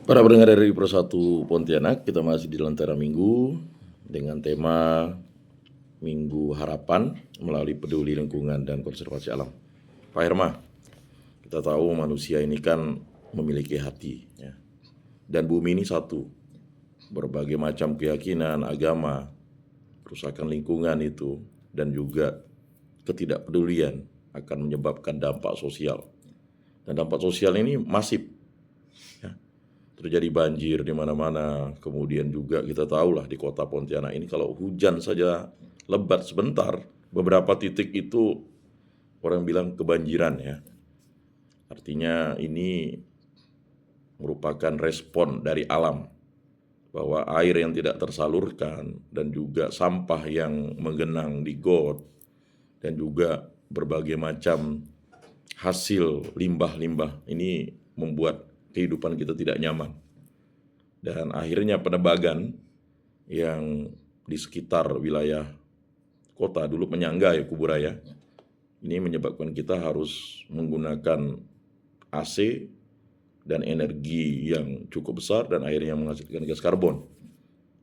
Para pendengar dari Persatu Pontianak, kita masih di Lentera Minggu dengan tema Minggu Harapan melalui peduli lingkungan dan konservasi alam. Pak Herma, kita tahu manusia ini kan memiliki hati, ya. Dan bumi ini satu, berbagai macam keyakinan, agama, kerusakan lingkungan itu, dan juga ketidakpedulian akan menyebabkan dampak sosial. Dan dampak sosial ini masif. Terjadi banjir di mana-mana, kemudian juga kita tahulah di kota Pontianak ini kalau hujan saja lebat sebentar, beberapa titik itu orang bilang kebanjiran ya. Artinya ini merupakan respon dari alam bahwa air yang tidak tersalurkan dan juga sampah yang menggenang di got dan juga berbagai macam hasil limbah-limbah ini membuat kehidupan kita tidak nyaman. Dan akhirnya penebangan yang di sekitar wilayah kota dulu penyangga ya Kuburaya, ini menyebabkan kita harus menggunakan AC dan energi yang cukup besar dan akhirnya menghasilkan gas karbon.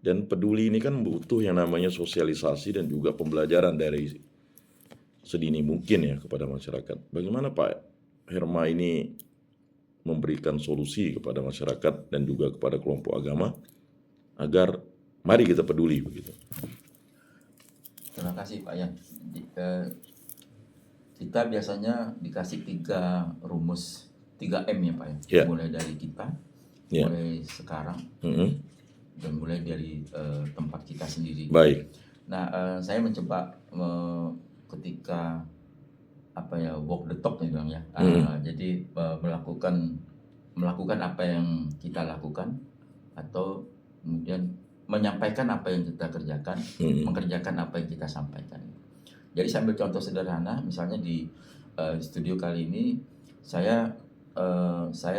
Dan peduli ini kan butuh yang namanya sosialisasi dan juga pembelajaran dari sedini mungkin ya kepada masyarakat. Bagaimana Pak Herma ini memberikan solusi kepada masyarakat dan juga kepada kelompok agama agar mari kita peduli begitu. Terima kasih Pak Yan. Kita biasanya dikasih 3 rumus 3M ya Pak Yan. Ya. Mulai dari kita, Ya. mulai sekarang, dan mulai dari tempat kita sendiri. Baik. Nah, saya mencoba ketika walk the talk nih Bang ya. Jadi melakukan apa yang kita lakukan atau kemudian menyampaikan apa yang kita kerjakan, mengerjakan apa yang kita sampaikan. Jadi saya ambil contoh sederhana, misalnya di studio kali ini saya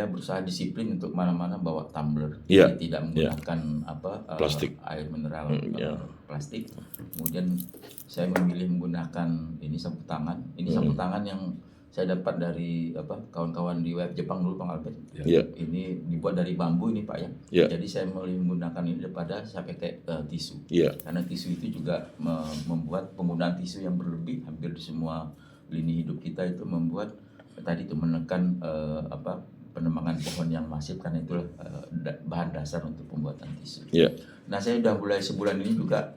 berusaha disiplin untuk mana-mana bawa tumbler, Ya. jadi tidak menggunakan Plastik. air mineral plastik. Kemudian saya memilih menggunakan ini sapu tangan. Ini sapu tangan yang saya dapat dari kawan-kawan di web Jepang dulu Bang Albert. Ya. Ini dibuat dari bambu ini Pak ya. Ya. Jadi saya memilih menggunakan ini daripada saya pakai tisu. Ya. Karena tisu itu juga membuat penggunaan tisu yang berlebih hampir di semua lini hidup kita itu membuat tadi itu menekan penebangan pohon yang masif, karena itulah bahan dasar untuk pembuatan tisu. Ya. Nah, saya udah mulai sebulan ini juga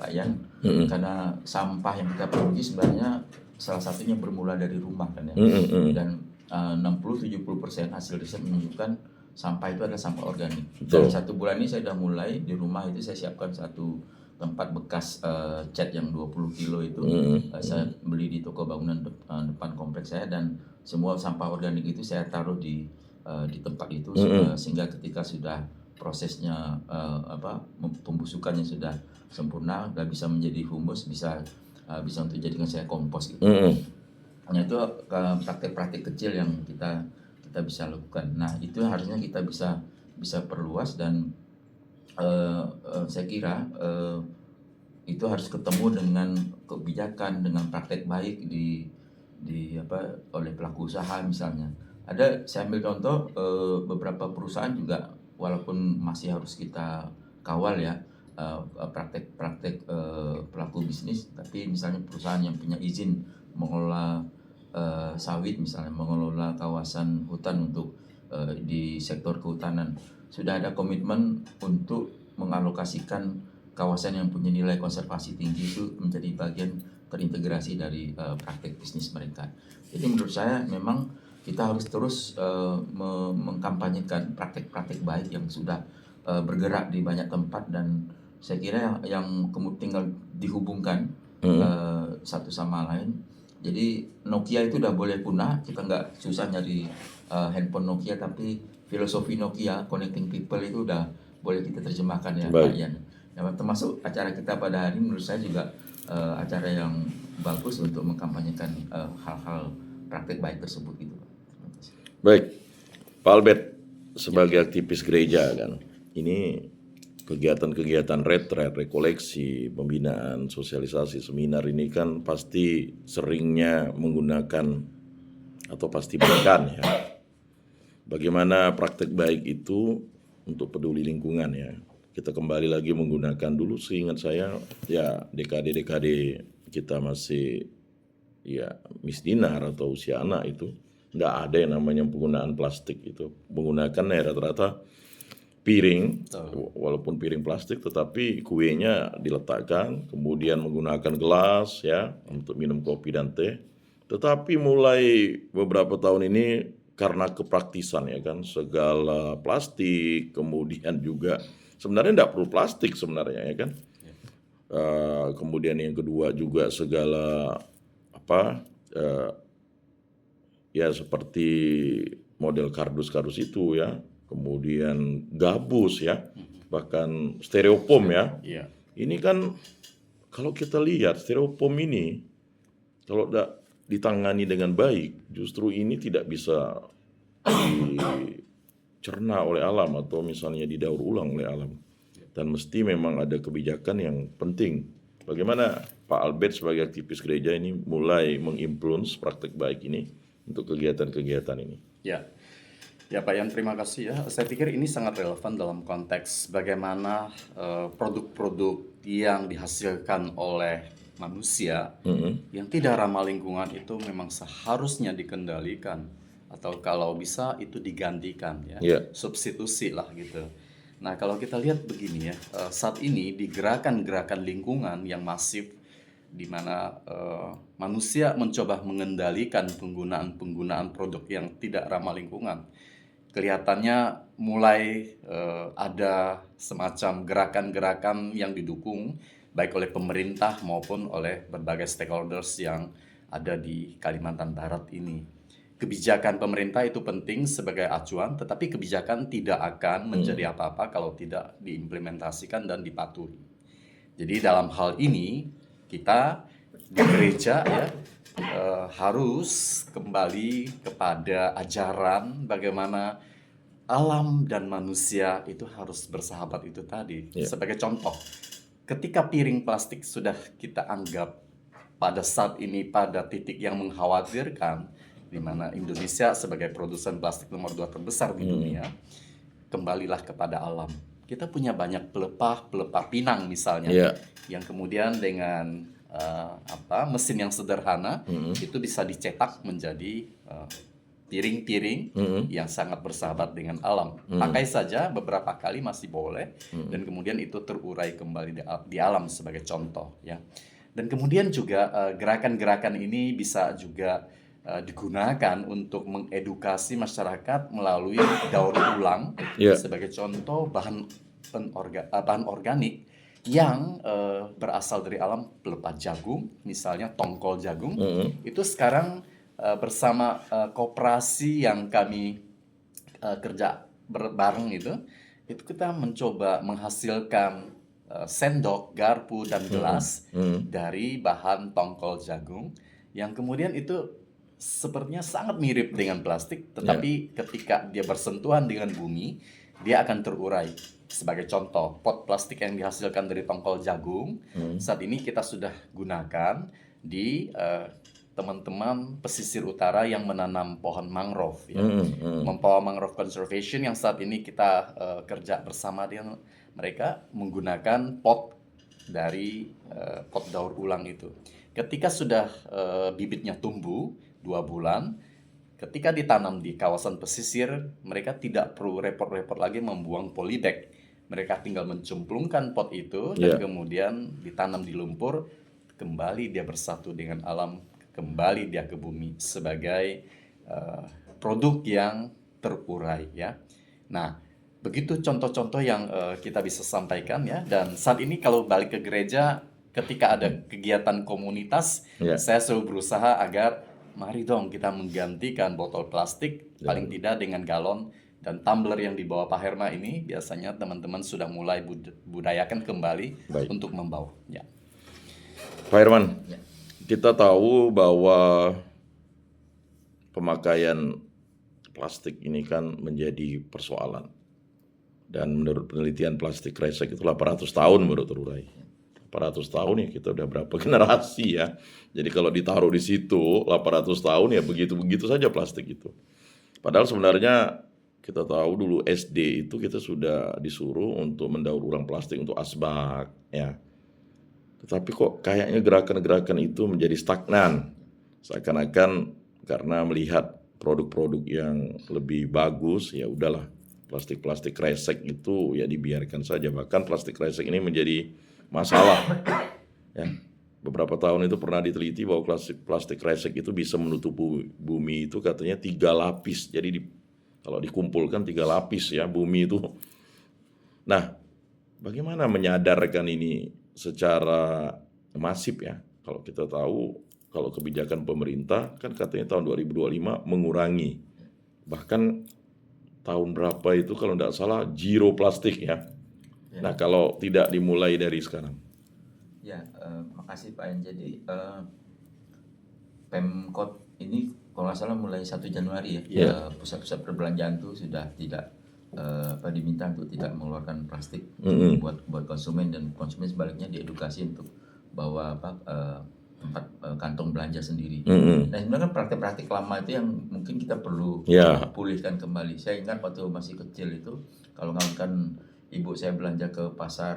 Pak Yan, karena sampah yang kita produksi sebenarnya salah satunya bermula dari rumah kan ya. Dan 60-70% hasil riset menunjukkan sampah itu adalah sampah organik. Dan 1 bulan ini saya udah mulai di rumah itu saya siapkan satu tempat bekas cat yang 20 kilo itu. Saya beli di toko bangunan depan kompleks saya, dan semua sampah organik itu saya taruh di tempat itu sehingga ketika sudah prosesnya pembusukannya sudah sempurna, sudah bisa menjadi humus, bisa untuk jadikan saya kompos gitu. Nah, itu praktek-praktek kecil yang kita bisa lakukan. Nah, itu harusnya kita bisa perluas, dan saya kira itu harus ketemu dengan kebijakan, dengan praktek baik oleh pelaku usaha misalnya. Saya ambil contoh beberapa perusahaan juga walaupun masih harus kita kawal ya praktek pelaku bisnis, tapi misalnya perusahaan yang punya izin mengelola sawit misalnya, mengelola kawasan hutan untuk di sektor kehutanan, sudah ada komitmen untuk mengalokasikan kawasan yang punya nilai konservasi tinggi itu menjadi bagian terintegrasi dari praktek bisnis mereka. Jadi menurut saya memang kita harus terus mengkampanyekan praktek-praktek baik yang sudah bergerak di banyak tempat, dan saya kira yang tinggal dihubungkan satu sama lain. Jadi Nokia itu udah boleh punah, kita nggak susah nyari handphone Nokia, tapi filosofi Nokia connecting people itu udah boleh kita terjemahkan ya Pak Yan. Ya, termasuk acara kita pada hari ini menurut saya juga acara yang bagus untuk mengkampanyekan hal-hal praktek baik tersebut gitu. Baik, Pak Albert sebagai aktivis gereja kan, ini kegiatan-kegiatan retret, rekoleksi, pembinaan, sosialisasi, seminar ini kan pasti seringnya menggunakan atau pasti bukan ya bagaimana praktek baik itu untuk peduli lingkungan ya. Kita kembali lagi menggunakan dulu, seingat saya ya dekade-dekade kita masih ya misdinar atau usia anak itu nggak ada yang namanya penggunaan plastik itu. Menggunakan ya rata-rata piring, walaupun piring plastik, tetapi kuenya diletakkan, kemudian menggunakan gelas ya untuk minum kopi dan teh. Tetapi mulai beberapa tahun ini karena kepraktisan ya kan, segala plastik, kemudian juga sebenarnya tidak perlu plastik sebenarnya ya kan. Kemudian yang kedua juga segala apa ya seperti model kardus-kardus itu ya, kemudian gabus ya, bahkan styrofoam ya. Iya. Ini kan kalau kita lihat styrofoam ini kalau tidak ditangani dengan baik, justru ini tidak bisa dicerna oleh alam atau misalnya didaur ulang oleh alam. Dan mesti memang ada kebijakan yang penting. Bagaimana Pak Albert sebagai aktivis gereja ini mulai menginfluence praktek baik ini untuk kegiatan-kegiatan ini? Ya. Ya Pak Yan, terima kasih ya. Saya pikir ini sangat relevan dalam konteks bagaimana produk-produk yang dihasilkan oleh manusia yang tidak ramah lingkungan itu memang seharusnya dikendalikan atau kalau bisa itu digantikan ya. Ya. Substitusi lah gitu. Nah kalau kita lihat begini ya, saat ini di gerakan-gerakan lingkungan yang masif di mana manusia mencoba mengendalikan penggunaan produk yang tidak ramah lingkungan. Kelihatannya mulai ada semacam gerakan-gerakan yang didukung baik oleh pemerintah maupun oleh berbagai stakeholders yang ada di Kalimantan Barat ini. Kebijakan pemerintah itu penting sebagai acuan, tetapi kebijakan tidak akan menjadi apa-apa kalau tidak diimplementasikan dan dipatuhi. Jadi dalam hal ini kita di gereja ya harus kembali kepada ajaran bagaimana alam dan manusia itu harus bersahabat itu tadi. Sebagai contoh, ketika piring plastik sudah kita anggap pada saat ini pada titik yang mengkhawatirkan, di mana Indonesia sebagai produsen plastik nomor 2 terbesar di dunia, kembalilah kepada alam. Kita punya banyak pelepah pinang misalnya, yang kemudian dengan mesin yang sederhana itu bisa dicetak menjadi piring-piring yang sangat bersahabat dengan alam. Pakai saja beberapa kali masih boleh, dan kemudian itu terurai kembali di alam sebagai contoh ya. Dan kemudian juga gerakan-gerakan ini bisa juga digunakan untuk mengedukasi masyarakat melalui daur ulang sebagai contoh bahan organik yang berasal dari alam, pelepah jagung misalnya, tongkol jagung itu sekarang bersama koperasi yang kami kerja bareng itu kita mencoba menghasilkan sendok, garpu dan gelas dari bahan tongkol jagung yang kemudian itu sepertinya sangat mirip dengan plastik, tetapi ketika dia bersentuhan dengan bumi, dia akan terurai. Sebagai contoh, pot plastik yang dihasilkan dari tongkol jagung, saat ini kita sudah gunakan di teman-teman pesisir utara yang menanam pohon mangrove. Ya. Membawa mangrove conservation yang saat ini kita kerja bersama dengan mereka menggunakan pot dari pot daur ulang itu. Ketika sudah bibitnya tumbuh 2 bulan, ketika ditanam di kawasan pesisir, mereka tidak perlu repot-repot lagi membuang polybag. Mereka tinggal mencemplungkan pot itu dan kemudian ditanam di lumpur, kembali dia bersatu dengan alam, kembali dia ke bumi sebagai produk yang terurai ya. Nah, begitu contoh-contoh yang kita bisa sampaikan ya. Dan saat ini kalau balik ke gereja, ketika ada kegiatan komunitas, saya selalu berusaha agar mari dong kita menggantikan botol plastik paling tidak dengan galon dan tumbler yang dibawa Pak Herma ini. Biasanya teman-teman sudah mulai budayakan kembali untuk membawa. Ya. Pak Herman, kita tahu bahwa pemakaian plastik ini kan menjadi persoalan. Dan menurut penelitian plastik kresek itu 800 tahun baru terurai. 800 tahun ya, kita udah berapa generasi ya. Jadi kalau ditaruh di situ 800 tahun ya begitu-begitu saja plastik itu. Padahal sebenarnya kita tahu dulu SD itu kita sudah disuruh untuk mendaur ulang plastik untuk asbak, ya. Tetapi kok kayaknya gerakan-gerakan itu menjadi stagnan. Seakan-akan karena melihat produk-produk yang lebih bagus, ya udahlah, plastik-plastik kresek itu ya dibiarkan saja. Bahkan plastik kresek ini menjadi masalah, ya. Beberapa tahun itu pernah diteliti bahwa plastik kresek itu bisa menutup bumi itu katanya 3 lapis. Jadi kalau dikumpulkan 3 lapis ya bumi itu. Nah, bagaimana menyadarkan ini secara masif ya? Kalau kita tahu, kalau kebijakan pemerintah kan katanya tahun 2025 mengurangi. Bahkan tahun berapa itu kalau tidak salah zero plastik ya. Nah, kalau tidak dimulai dari sekarang. Ya, makasih Pak Yan. Jadi Pemkot ini kalau nggak salah mulai 1 Januari ya, pusat-pusat perbelanjaan tuh sudah tidak diminta untuk tidak mengeluarkan plastik buat konsumen, dan konsumen sebaliknya diedukasi untuk bawa tempat kantong belanja sendiri. Nah, sebenarnya kan praktik-praktik lama itu yang mungkin kita perlu pulihkan kembali. Saya ingat waktu masih kecil itu kalau kan ibu saya belanja ke pasar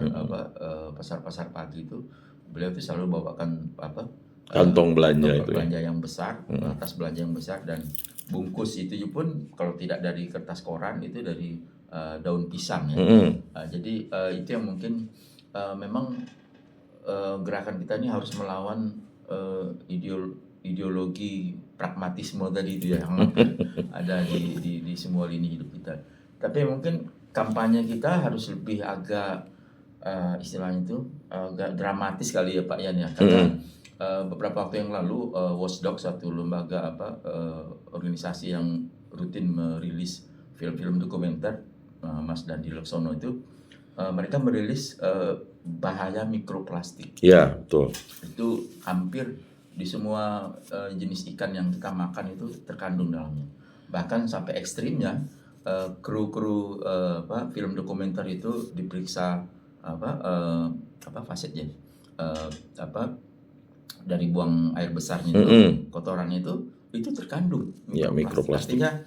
pasar-pasar pagi itu, beliau itu selalu bawakan kantong belanja belanja yang besar, tas belanja yang besar, dan bungkus itu pun kalau tidak dari kertas koran itu dari daun pisang ya. Jadi itu yang mungkin memang gerakan kita ini harus melawan ideologi pragmatisme tadi itu yang ada di semua lini hidup kita. Tapi mungkin kampanye kita harus lebih agak istilahnya itu agak dramatis kali ya Pak Yan ya. Karena beberapa waktu yang lalu Watchdog, satu lembaga organisasi yang rutin merilis film-film dokumenter, Mas Dandi Laksono itu mereka merilis bahaya mikroplastik. Ya, betul. Itu hampir di semua jenis ikan yang kita makan itu terkandung dalamnya. Bahkan sampai ekstrimnya kru film dokumenter itu diperiksa fasetnya dari buang air besarnya itu, kotorannya itu terkandung mikroplastik. Artinya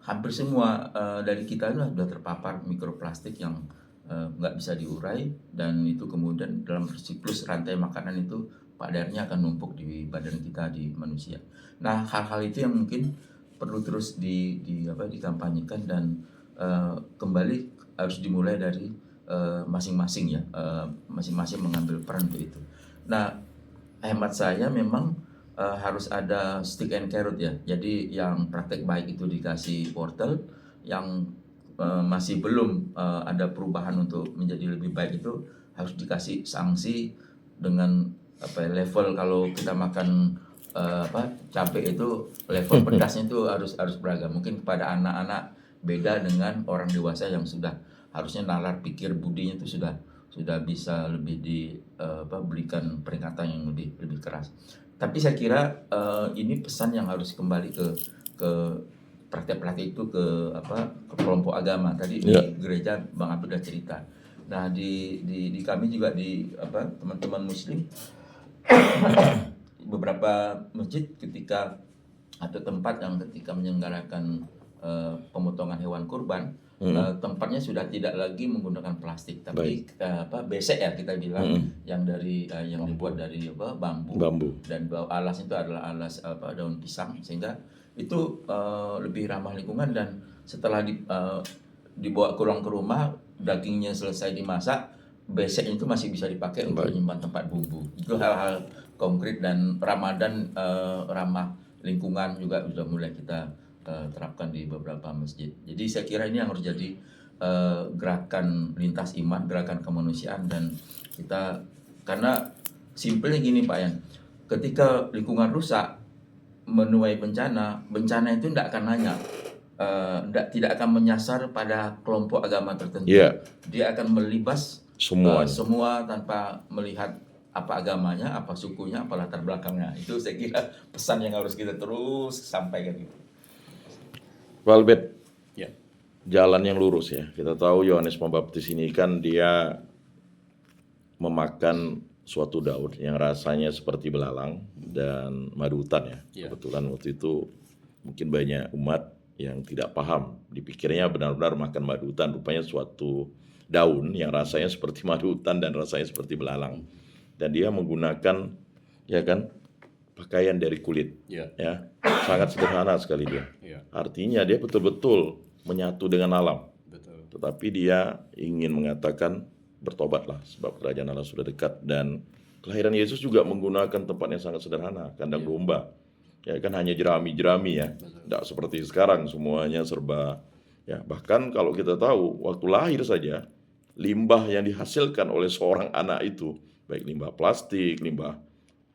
hampir semua dari kita itu sudah terpapar mikroplastik yang nggak bisa diurai, dan itu kemudian dalam siklus rantai makanan itu padarnya akan numpuk di badan kita, di manusia. Nah, hal-hal itu yang mungkin perlu terus dikampanyekan, dan kembali harus dimulai dari masing-masing ya, masing-masing mengambil peran untuk itu. Nah, hemat saya memang harus ada stick and carrot ya. Jadi yang praktek baik itu dikasih wortel, yang masih belum ada perubahan untuk menjadi lebih baik itu harus dikasih sanksi dengan level. Kalau kita makan cabai itu level pedasnya itu harus beragam. Mungkin kepada anak-anak beda dengan orang dewasa yang sudah harusnya nalar pikir budinya itu sudah bisa lebih berikan peringatan yang lebih keras. Tapi saya kira ini pesan yang harus kembali ke praktek-praktek itu ke kelompok agama. Tadi di gereja Bang Abdul udah cerita. Nah, di kami juga di teman-teman muslim beberapa masjid ketika atau tempat yang ketika menyelenggarakan pemotongan hewan kurban, tempatnya sudah tidak lagi menggunakan plastik, tapi besek ya kita bilang, yang dibuat dari bambu. Dan alasnya itu adalah alas daun pisang, sehingga itu lebih ramah lingkungan. Dan setelah dibawa pulang ke rumah, dagingnya selesai dimasak, beseknya itu masih bisa dipakai untuk menyimpan tempat bumbu. Itu hal-hal konkret, dan Ramadan ramah lingkungan juga sudah mulai kita terapkan di beberapa masjid. Jadi saya kira ini yang harus jadi gerakan lintas iman, gerakan kemanusiaan. Dan kita, karena simpelnya gini Pak Yan, ketika lingkungan rusak, menuai bencana itu tidak akan nanya, tidak akan menyasar pada kelompok agama tertentu. Dia akan melibas semua tanpa melihat apa agamanya, apa sukunya, apa latar belakangnya. Itu saya kira pesan yang harus kita terus sampaikan gitu. Pak Albert, jalan yang lurus ya. Kita tahu Yohanes Pembaptis ini kan dia memakan suatu daun yang rasanya seperti belalang dan madu hutan ya. Kebetulan waktu itu mungkin banyak umat yang tidak paham. Dipikirnya benar-benar makan madu hutan, rupanya suatu daun yang rasanya seperti madu hutan dan rasanya seperti belalang. Dan dia menggunakan ya kan pakaian dari kulit, Ya, ya sangat sederhana sekali dia. ya, Artinya dia betul-betul menyatu dengan alam. betul. Tetapi dia ingin mengatakan bertobatlah sebab kerajaan Allah sudah dekat. Dan kelahiran Yesus juga menggunakan tempat yang sangat sederhana, kandang domba. Ya kan hanya jerami-jerami ya. Tidak seperti sekarang semuanya serba ya. Bahkan kalau kita tahu waktu lahir saja limbah yang dihasilkan oleh seorang anak itu, baik limbah plastik, limbah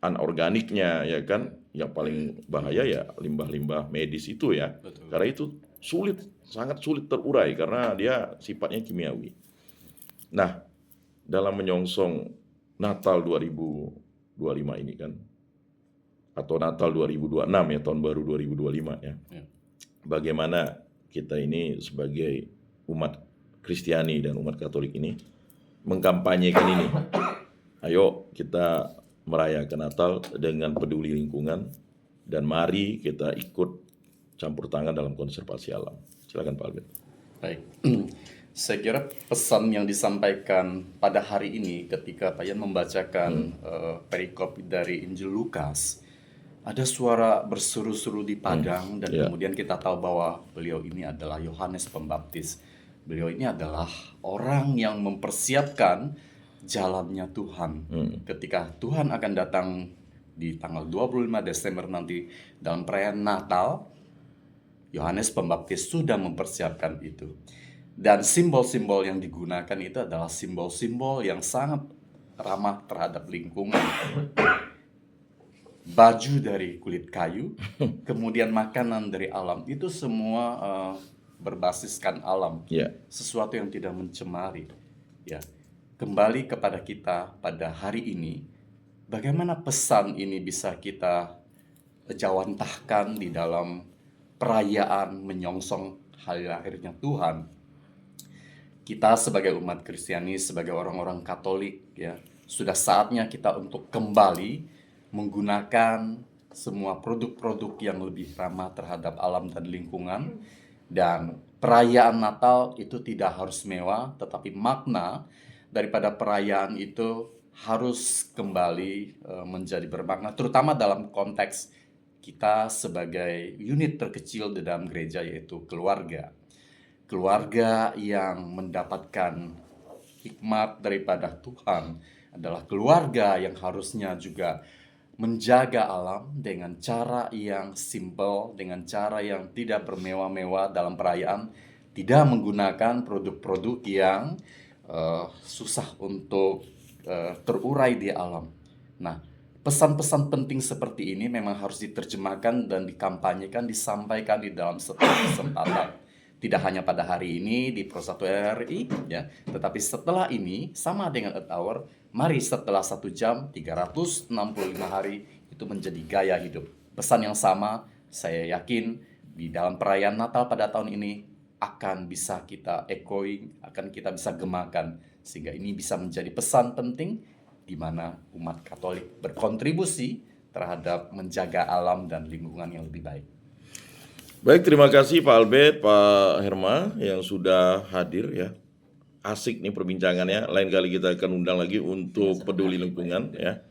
anorganiknya ya kan, yang paling bahaya ya limbah-limbah medis itu ya. Betul. Karena itu sangat sulit terurai karena dia sifatnya kimiawi. Nah, dalam menyongsong Natal 2025 ini kan, atau Natal 2026 ya, tahun baru 2025 ya. Ya. Bagaimana kita ini sebagai umat Kristiani dan umat Katolik ini mengkampanyekan ini. Ayo kita merayakan Natal dengan peduli lingkungan dan mari kita ikut campur tangan dalam konservasi alam. Silakan Pak Albert. Baik, saya kira pesan yang disampaikan pada hari ini ketika Pak Yan membacakan perikop dari Injil Lukas, ada suara berseru-seru di padang dan Ya. kemudian kita tahu bahwa beliau ini adalah Yohanes Pembaptis. Beliau ini adalah orang yang mempersiapkan jalannya Tuhan. Ketika Tuhan akan datang di tanggal 25 Desember nanti dalam perayaan Natal, Yohanes Pembaptis sudah mempersiapkan itu. Dan simbol-simbol yang digunakan itu adalah simbol-simbol yang sangat ramah terhadap lingkungan. Baju dari kulit kayu, kemudian makanan dari alam, itu semua berbasiskan alam. Ya. Sesuatu yang tidak mencemari. Ya. Kembali kepada kita pada hari ini, bagaimana pesan ini bisa kita jawantahkan di dalam perayaan menyongsong hari lahirnya Tuhan. Kita sebagai umat Kristiani, sebagai orang-orang Katolik, ya, sudah saatnya kita untuk kembali menggunakan semua produk-produk yang lebih ramah terhadap alam dan lingkungan. Dan perayaan Natal itu tidak harus mewah, tetapi makna daripada perayaan itu harus kembali menjadi bermakna, terutama dalam konteks kita sebagai unit terkecil di dalam gereja, yaitu keluarga. Keluarga yang mendapatkan hikmat daripada Tuhan adalah keluarga yang harusnya juga menjaga alam dengan cara yang simple, dengan cara yang tidak bermewah-mewah dalam perayaan, tidak menggunakan produk-produk yang susah untuk terurai di alam. Nah, pesan-pesan penting seperti ini memang harus diterjemahkan dan dikampanyekan, disampaikan di dalam setiap kesempatan. Tidak hanya pada hari ini di Pro 1 RRI, ya, tetapi setelah ini sama dengan Earth Hour, mari setelah 1 jam 365 hari itu menjadi gaya hidup. Pesan yang sama, saya yakin di dalam perayaan Natal pada tahun ini akan bisa kita echoing, akan kita bisa gemakan, sehingga ini bisa menjadi pesan penting di mana umat Katolik berkontribusi terhadap menjaga alam dan lingkungan yang lebih baik. Baik, terima kasih Pak Albert, Pak Herma yang sudah hadir ya. Asik nih perbincangannya. Lain kali kita akan undang lagi untuk peduli lingkungan ya.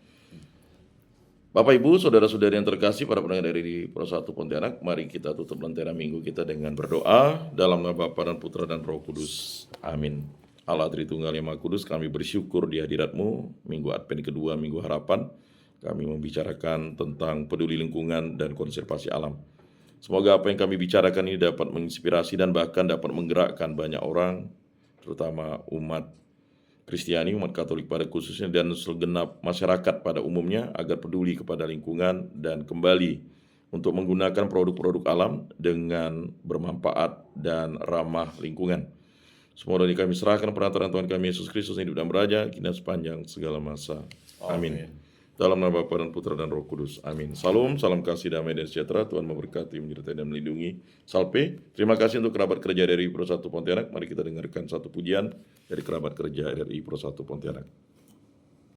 Bapak Ibu, saudara-saudari yang terkasih, para pendengar dari Pro 1 Pontianak, mari kita tutup lentera minggu kita dengan berdoa dalam nama Bapa dan Putra dan Roh Kudus. Amin. Allah Tritunggal yang Maha Kudus, kami bersyukur di hadirat-Mu minggu Advent kedua, minggu harapan. Kami membicarakan tentang peduli lingkungan dan konservasi alam. Semoga apa yang kami bicarakan ini dapat menginspirasi dan bahkan dapat menggerakkan banyak orang, terutama umat Kristiani, umat Katolik pada khususnya, dan segenap masyarakat pada umumnya agar peduli kepada lingkungan dan kembali untuk menggunakan produk-produk alam dengan bermanfaat dan ramah lingkungan. Semua dari kami serahkan perantaraan Tuhan kami Yesus Kristus yang hidup dan beraja kini sepanjang segala masa. Amin. Dalam nama Bapa dan Putra dan Roh Kudus. Amin. Salam, salam kasih, damai dan sejahtera. Tuhan memberkati, menyertai dan melindungi. Salpe. Terima kasih untuk kerabat kerja dari Pro 1 Pontianak. Mari kita dengarkan satu pujian dari kerabat kerja RRI Pro 1 Pontianak.